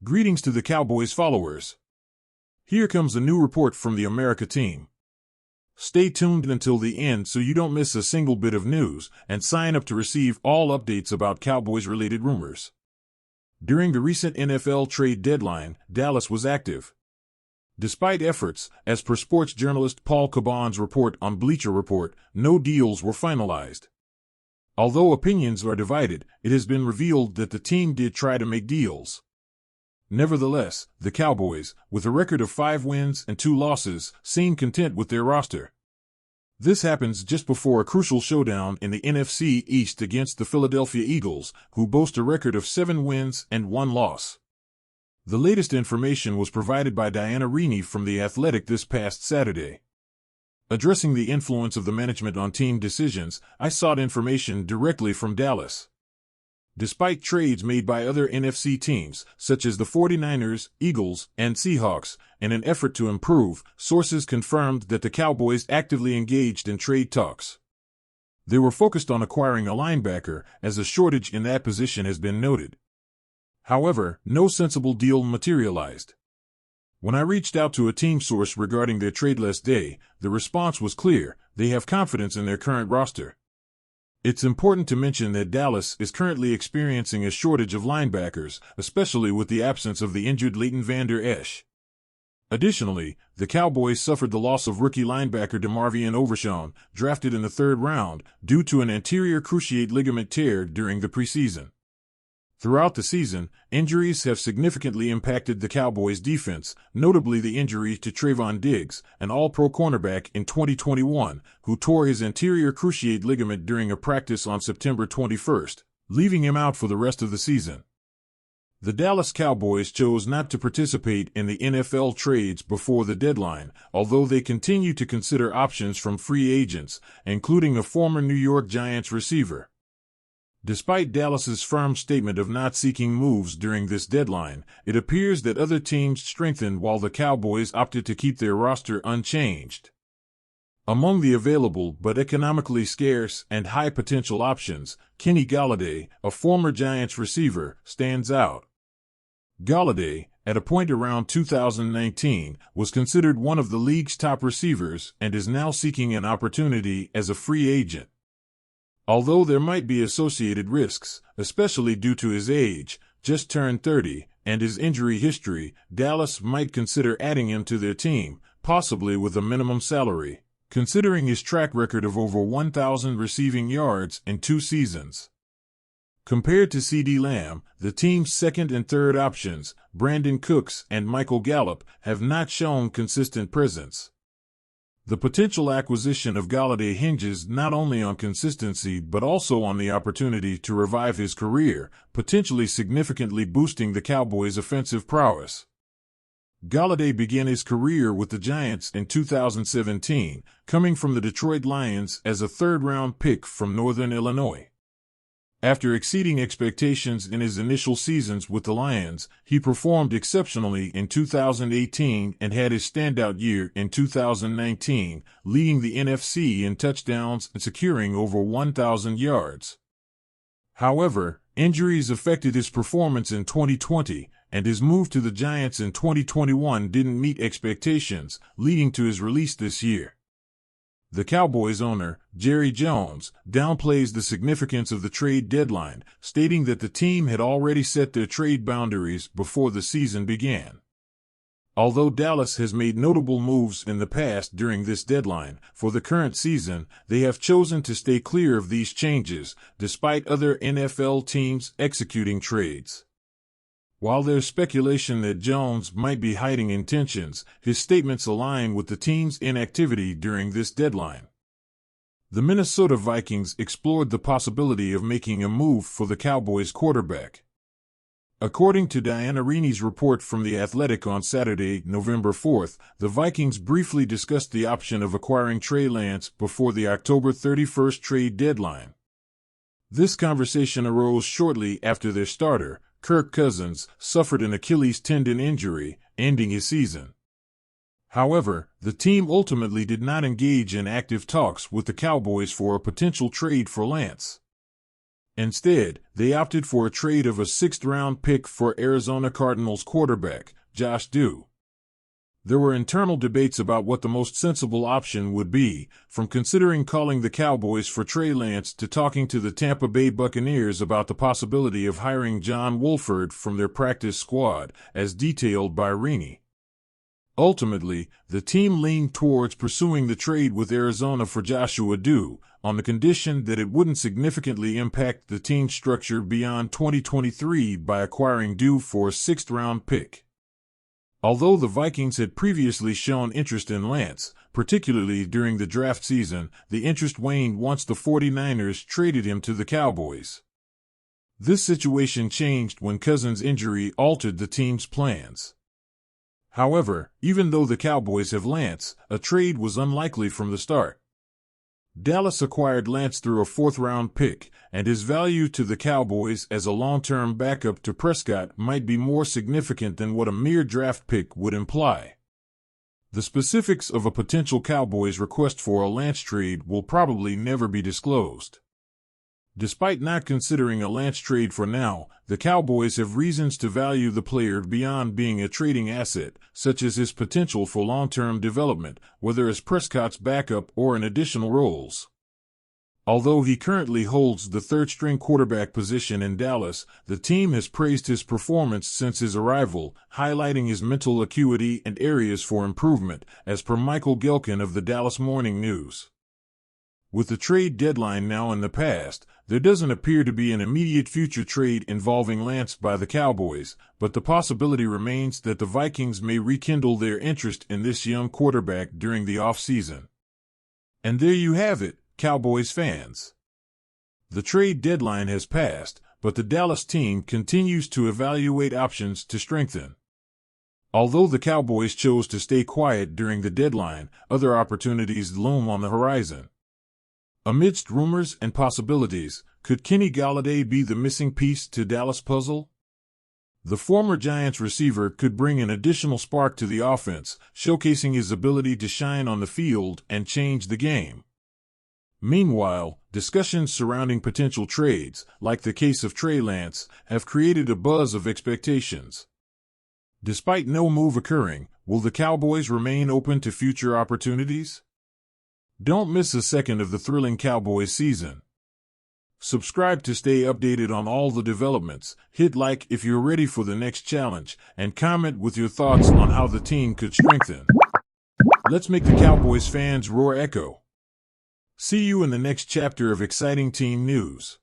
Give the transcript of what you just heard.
Greetings to the Cowboys followers. Here comes a new report from the America team. Stay tuned until the end so you don't miss a single bit of news, and sign up to receive all updates about Cowboys-related rumors. During the recent NFL trade deadline, Dallas was active. Despite efforts, as per sports journalist Paul Caban's report on Bleacher Report, no deals were finalized. Although opinions are divided, it has been revealed that the team did try to make deals. Nevertheless, the Cowboys, with a record of 5 wins and 2 losses, seem content with their roster. This happens just before a crucial showdown in the NFC East against the Philadelphia Eagles, who boast a record of 7 wins and 1 loss. The latest information was provided by Diana Rini from The Athletic this past Saturday. Addressing the influence of the management on team decisions, I sought information directly from Dallas. Despite trades made by other NFC teams, such as the 49ers, Eagles, and Seahawks, in an effort to improve, sources confirmed that the Cowboys actively engaged in trade talks. They were focused on acquiring a linebacker, as a shortage in that position has been noted. However, no sensible deal materialized. When I reached out to a team source regarding their trade-less day, the response was clear: they have confidence in their current roster. It's important to mention that Dallas is currently experiencing a shortage of linebackers, especially with the absence of the injured Leighton Vander Esch. Additionally, the Cowboys suffered the loss of rookie linebacker DeMarvion Overshown, drafted in the 3rd round, due to an anterior cruciate ligament tear during the preseason. Throughout the season, injuries have significantly impacted the Cowboys' defense, notably the injury to Trayvon Diggs, an All-Pro cornerback in 2021, who tore his anterior cruciate ligament during a practice on September 21st, leaving him out for the rest of the season. The Dallas Cowboys chose not to participate in the NFL trades before the deadline, although they continue to consider options from free agents, including a former New York Giants receiver. Despite Dallas's firm statement of not seeking moves during this deadline, it appears that other teams strengthened while the Cowboys opted to keep their roster unchanged. Among the available but economically scarce and high-potential options, Kenny Golladay, a former Giants receiver, stands out. Golladay, at a point around 2019, was considered one of the league's top receivers and is now seeking an opportunity as a free agent. Although there might be associated risks, especially due to his age, just turned 30, and his injury history, Dallas might consider adding him to their team, possibly with a minimum salary, considering his track record of over 1,000 receiving yards in 2 seasons. Compared to CeeDee Lamb, the team's 2nd and 3rd options, Brandon Cooks and Michael Gallup, have not shown consistent presence. The potential acquisition of Golladay hinges not only on consistency but also on the opportunity to revive his career, potentially significantly boosting the Cowboys' offensive prowess. Golladay began his career with the Giants in 2017, coming from the Detroit Lions as a 3rd-round pick from Northern Illinois. After exceeding expectations in his initial seasons with the Lions, he performed exceptionally in 2018 and had his standout year in 2019, leading the NFC in touchdowns and securing over 1,000 yards. However, injuries affected his performance in 2020, and his move to the Giants in 2021 didn't meet expectations, leading to his release this year. The Cowboys owner, Jerry Jones, downplays the significance of the trade deadline, stating that the team had already set their trade boundaries before the season began. Although Dallas has made notable moves in the past during this deadline, for the current season, they have chosen to stay clear of these changes, despite other NFL teams executing trades. While there's speculation that Jones might be hiding intentions, his statements align with the team's inactivity during this deadline. The Minnesota Vikings explored the possibility of making a move for the Cowboys quarterback. According to Diana Rini's report from The Athletic on Saturday, November 4th, the Vikings briefly discussed the option of acquiring Trey Lance before the October 31st trade deadline. This conversation arose shortly after their starter, Kirk Cousins, suffered an Achilles tendon injury, ending his season. However, the team ultimately did not engage in active talks with the Cowboys for a potential trade for Lance. Instead, they opted for a trade of a sixth-round pick for Arizona Cardinals quarterback, Josh Dew. There were internal debates about what the most sensible option would be, from considering calling the Cowboys for Trey Lance to talking to the Tampa Bay Buccaneers about the possibility of hiring John Wolford from their practice squad, as detailed by Rini. Ultimately, the team leaned towards pursuing the trade with Arizona for Joshua Dew, on the condition that it wouldn't significantly impact the team's structure beyond 2023 by acquiring Dew for a sixth-round pick. Although the Vikings had previously shown interest in Lance, particularly during the draft season, the interest waned once the 49ers traded him to the Cowboys. This situation changed when Cousins' injury altered the team's plans. However, even though the Cowboys have Lance, a trade was unlikely from the start. Dallas acquired Lance through a fourth-round pick, and his value to the Cowboys as a long-term backup to Prescott might be more significant than what a mere draft pick would imply. The specifics of a potential Cowboys request for a Lance trade will probably never be disclosed. Despite not considering a Lance trade for now, the Cowboys have reasons to value the player beyond being a trading asset, such as his potential for long-term development, whether as Prescott's backup or in additional roles. Although he currently holds the third-string quarterback position in Dallas, the team has praised his performance since his arrival, highlighting his mental acuity and areas for improvement, as per Michael Gelkin of the Dallas Morning News. With the trade deadline now in the past, there doesn't appear to be an immediate future trade involving Lance by the Cowboys, but the possibility remains that the Vikings may rekindle their interest in this young quarterback during the offseason. And there you have it, Cowboys fans. The trade deadline has passed, but the Dallas team continues to evaluate options to strengthen. Although the Cowboys chose to stay quiet during the deadline, other opportunities loom on the horizon. Amidst rumors and possibilities, could Kenny Golladay be the missing piece to Dallas' puzzle? The former Giants receiver could bring an additional spark to the offense, showcasing his ability to shine on the field and change the game. Meanwhile, discussions surrounding potential trades, like the case of Trey Lance, have created a buzz of expectations. Despite no move occurring, will the Cowboys remain open to future opportunities? Don't miss a second of the thrilling Cowboys season. Subscribe to stay updated on all the developments, hit like if you're ready for the next challenge, and comment with your thoughts on how the team could strengthen. Let's make the Cowboys fans roar echo. See you in the next chapter of exciting team news.